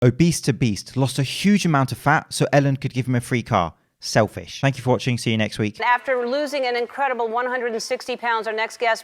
Obese to Beast lost a huge amount of fat so Ellen could give him a free car. Selfish. Thank you for watching. See you next week. After losing an incredible 160 pounds, our next guest...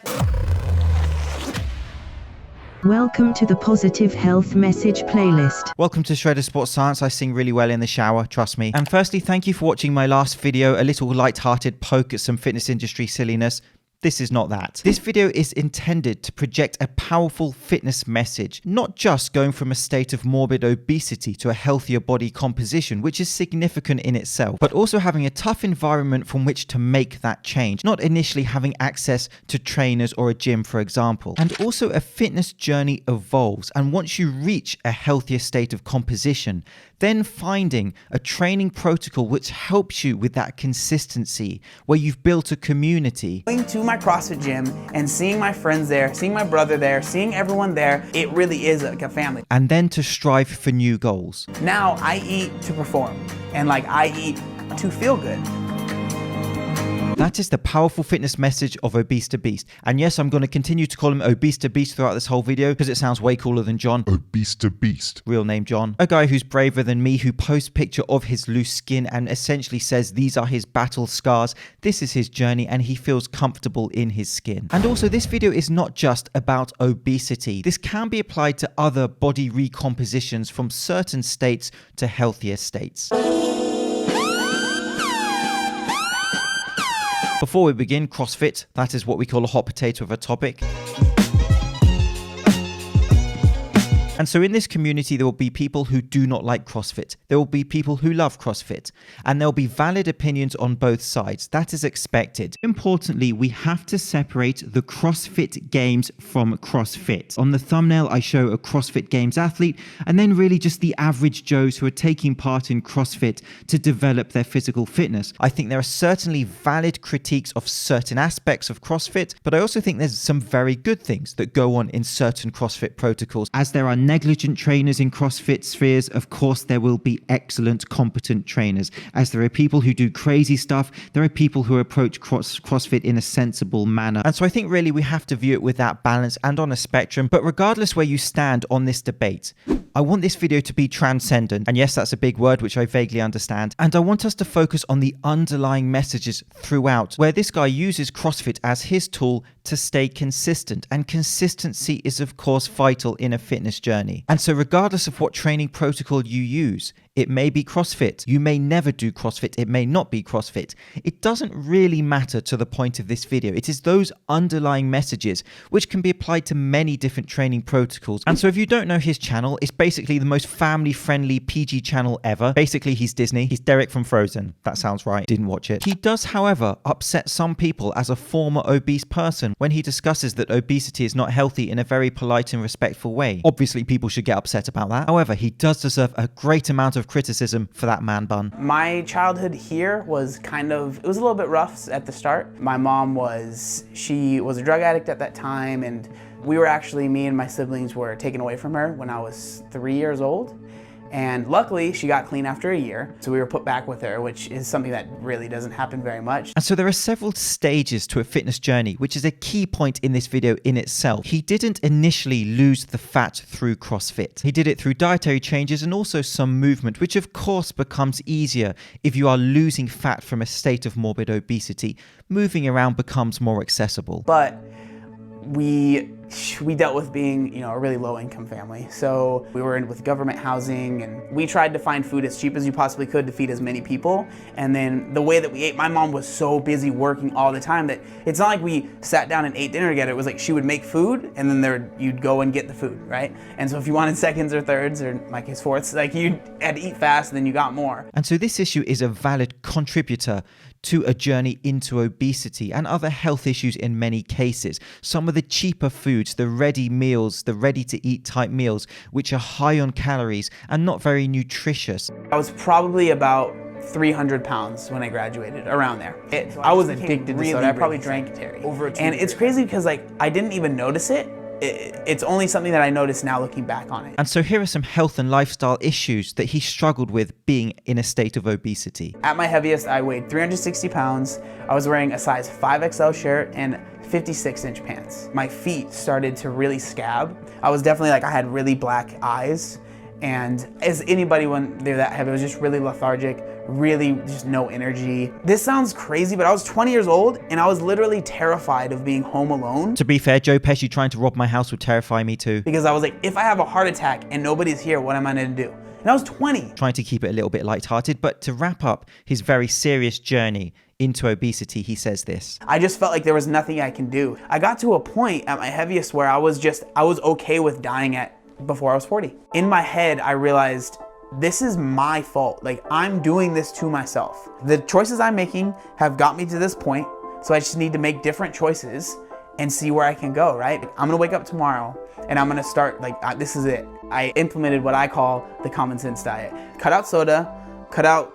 Welcome to the Positive Health Message playlist. Welcome to Shredder Sports Science. I sing really well in the shower, trust me. And firstly, thank you for watching my last video, a little light-hearted poke at some fitness industry silliness. This is not that. This video is intended to project a powerful fitness message, not just going from a state of morbid obesity to a healthier body composition, which is significant in itself, but also having a tough environment from which to make that change, not initially having access to trainers or a gym, for example. And also a fitness journey evolves, and once you reach a healthier state of composition, then finding a training protocol which helps you with that consistency, where you've built a community. Going to my CrossFit gym and seeing my friends there, seeing my brother there, seeing everyone there, it really is like a family. And then to strive for new goals. Now I eat to perform, and I eat to feel good. That is the powerful fitness message of Obese to Beast. And yes, I'm going to continue to call him Obese to Beast throughout this whole video because it sounds way cooler than John. Obese to Beast. Real name John. A guy who's braver than me, who posts picture of his loose skin and essentially says these are his battle scars. This is his journey and he feels comfortable in his skin. And also this video is not just about obesity. This can be applied to other body recompositions from certain states to healthier states. Before we begin, CrossFit, that is what we call a hot potato of a topic. And so in this community, there will be people who do not like CrossFit. There will be people who love CrossFit. And there will be valid opinions on both sides. That is expected. Importantly, we have to separate the CrossFit Games from CrossFit. On the thumbnail, I show a CrossFit Games athlete, and then really just the average Joes who are taking part in CrossFit to develop their physical fitness. I think there are certainly valid critiques of certain aspects of CrossFit, but I also think there's some very good things that go on in certain CrossFit protocols. As there are negligent trainers in CrossFit spheres, of course there will be excellent, competent trainers. As there are people who do crazy stuff, there are people who approach CrossFit in a sensible manner. And so I think really we have to view it with that balance and on a spectrum. But regardless where you stand on this debate, I want this video to be transcendent. And yes, that's a big word, which I vaguely understand. And I want us to focus on the underlying messages throughout, where this guy uses CrossFit as his tool to stay consistent. And consistency is, of course, vital in a fitness journey. And so regardless of what training protocol you use, it may be CrossFit. You may never do CrossFit. It may not be CrossFit. It doesn't really matter to the point of this video. It is those underlying messages which can be applied to many different training protocols. And so if you don't know his channel, it's basically the most family-friendly PG channel ever. Basically, he's Disney. He's Derek from Frozen. That sounds right. Didn't watch it. He does, however, upset some people as a former obese person when he discusses that obesity is not healthy in a very polite and respectful way. Obviously, people should get upset about that. However, he does deserve a great amount of criticism for that man bun. My childhood here was it was a little bit rough at the start. My mom she was a drug addict at that time, and me and my siblings were taken away from her when I was 3 years old. And luckily, she got clean after a year, so we were put back with her, which is something that really doesn't happen very much. And so there are several stages to a fitness journey, which is a key point in this video in itself. He didn't initially lose the fat through CrossFit. He did it through dietary changes and also some movement, which of course becomes easier if you are losing fat from a state of morbid obesity. Moving around becomes more accessible. But we dealt with being, a really low-income family. So we were in with government housing, and we tried to find food as cheap as you possibly could to feed as many people. And then the way that we ate, my mom was so busy working all the time that it's not like we sat down and ate dinner together. It was like she would make food, and then you'd go and get the food, right? And so if you wanted seconds or thirds, or in my case fourths, you had to eat fast, and then you got more. And so this issue is a valid contributor to a journey into obesity and other health issues in many cases. Some of the cheaper foods, the ready meals, the ready-to-eat type meals, which are high on calories and not very nutritious. I was probably about 300 pounds when I graduated, around there. I was addicted to soda. I probably drank over. And it's crazy because I didn't even notice it. It's only something that I notice now looking back on it. And so here are some health and lifestyle issues that he struggled with being in a state of obesity. At my heaviest, I weighed 360 pounds. I was wearing a size 5XL shirt and 56-inch pants. My feet started to really scab. I was definitely I had really black eyes, And as anybody when they're that heavy, it was just really lethargic, really just no energy. This sounds crazy, but I was 20 years old and I was literally terrified of being home alone. To be fair, Joe Pesci trying to rob my house would terrify me too. Because I was like, if I have a heart attack and nobody's here, what am I gonna do? And I was 20. Trying to keep it a little bit lighthearted, but to wrap up his very serious journey into obesity, he says this. I just felt like there was nothing I can do. I got to a point at my heaviest where I was okay with dying before I was 40. In my head, I realized this is my fault. Like, I'm doing this to myself. The choices I'm making have got me to this point, so I just need to make different choices and see where I can go, right? I'm gonna wake up tomorrow and I'm gonna start, this is it. I implemented what I call the common sense diet. Cut out soda, cut out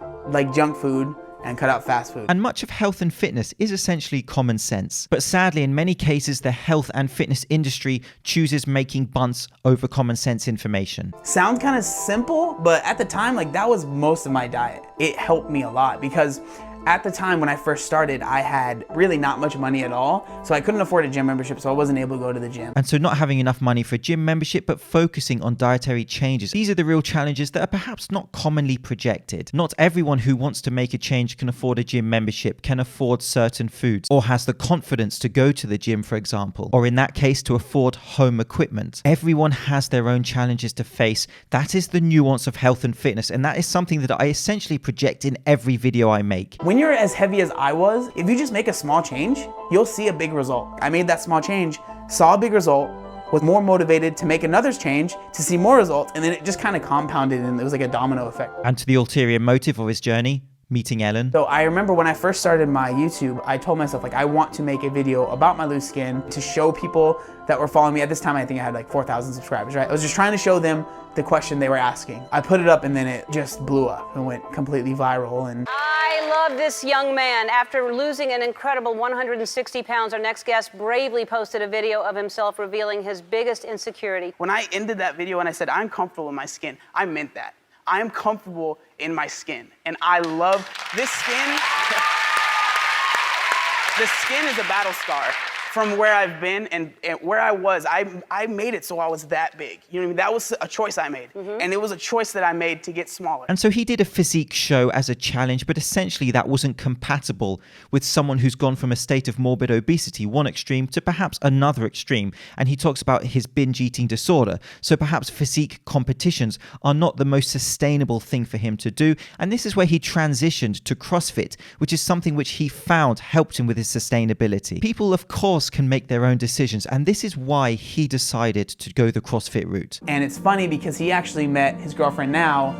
junk food, and cut out fast food. And much of health and fitness is essentially common sense. But sadly, in many cases, the health and fitness industry chooses making bunts over common sense information. Sounds kind of simple, but at the time, that was most of my diet. It helped me a lot because at the time when I first started, I had really not much money at all, so I couldn't afford a gym membership, so I wasn't able to go to the gym. And so not having enough money for a gym membership, but focusing on dietary changes. These are the real challenges that are perhaps not commonly projected. Not everyone who wants to make a change can afford a gym membership, can afford certain foods, or has the confidence to go to the gym, for example, or in that case, to afford home equipment. Everyone has their own challenges to face. That is the nuance of health and fitness, and that is something that I essentially project in every video I make. When you're as heavy as I was, if you just make a small change, you'll see a big result. I made that small change, saw a big result, was more motivated to make another change to see more results, and then it just kind of compounded and it was like a domino effect. And to the ulterior motive of his journey, meeting Ellen. So I remember when I first started my YouTube, I told myself I want to make a video about my loose skin to show people that were following me. At this time, I think I had 4,000 subscribers, right? I was just trying to show them the question they were asking. I put it up and then it just blew up and went completely viral. And I love this young man. After losing an incredible 160 pounds, our next guest bravely posted a video of himself revealing his biggest insecurity. When I ended that video and I said, I'm comfortable in my skin, I meant that. I am comfortable in my skin, and I love this skin. The skin is a battle scar from where I've been and where I was. I made it so I was that big. You know what I mean? That was a choice I made. And it was a choice that I made to get smaller. And so he did a physique show as a challenge, but essentially that wasn't compatible with someone who's gone from a state of morbid obesity, one extreme, to perhaps another extreme. And he talks about his binge eating disorder. So perhaps physique competitions are not the most sustainable thing for him to do. And this is where he transitioned to CrossFit, which is something which he found helped him with his sustainability. People, of course, can make their own decisions, and this is why he decided to go the CrossFit route. And it's funny because he actually met his girlfriend now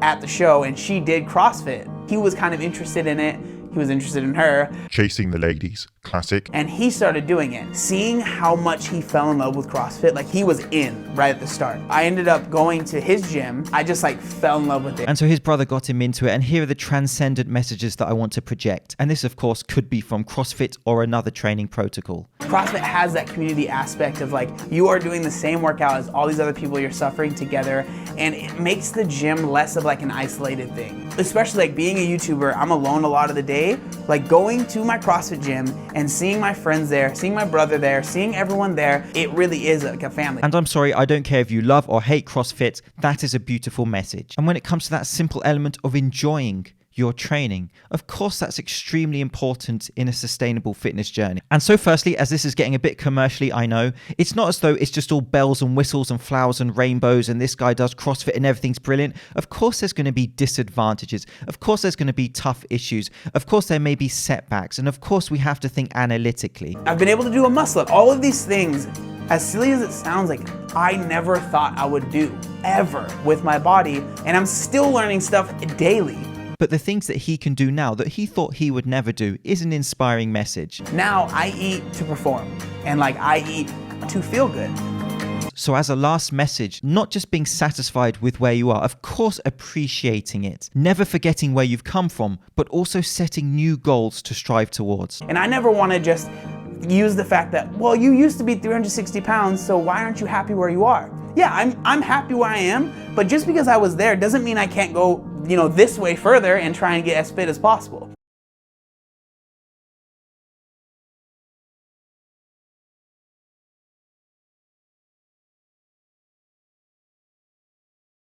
at the show, and she did CrossFit. He was kind of interested in it. He was interested in her. Chasing the ladies, classic. And he started doing it. Seeing how much he fell in love with CrossFit, he was in right at the start. I ended up going to his gym. I just fell in love with it. And so his brother got him into it, and here are the transcendent messages that I want to project. And this, of course, could be from CrossFit or another training protocol. CrossFit has that community aspect of you are doing the same workout as all these other people, you're suffering together, and it makes the gym less of an isolated thing. Especially being a YouTuber, I'm alone a lot of the day. Going to my CrossFit gym and seeing my friends there, seeing my brother there, seeing everyone there, it really is a family. And I'm sorry, I don't care if you love or hate CrossFit, that is a beautiful message. And when it comes to that simple element of enjoying your training, of course that's extremely important in a sustainable fitness journey. And so firstly, as this is getting a bit commercially, I know, it's not as though it's just all bells and whistles and flowers and rainbows and this guy does CrossFit and everything's brilliant. Of course there's going to be disadvantages. Of course there's going to be tough issues. Of course there may be setbacks. And of course we have to think analytically. I've been able to do a muscle up. All of these things, as silly as it sounds, I never thought I would do ever with my body. And I'm still learning stuff daily. But the things that he can do now that he thought he would never do is an inspiring message. Now I eat to perform, and I eat to feel good. So as a last message, not just being satisfied with where you are, of course appreciating it, never forgetting where you've come from, but also setting new goals to strive towards. And I never want to just use the fact that, well, you used to be 360 pounds, so why aren't you happy where you are? Yeah, I'm happy where I am, but just because I was there doesn't mean I can't go, this way further and try and get as fit as possible.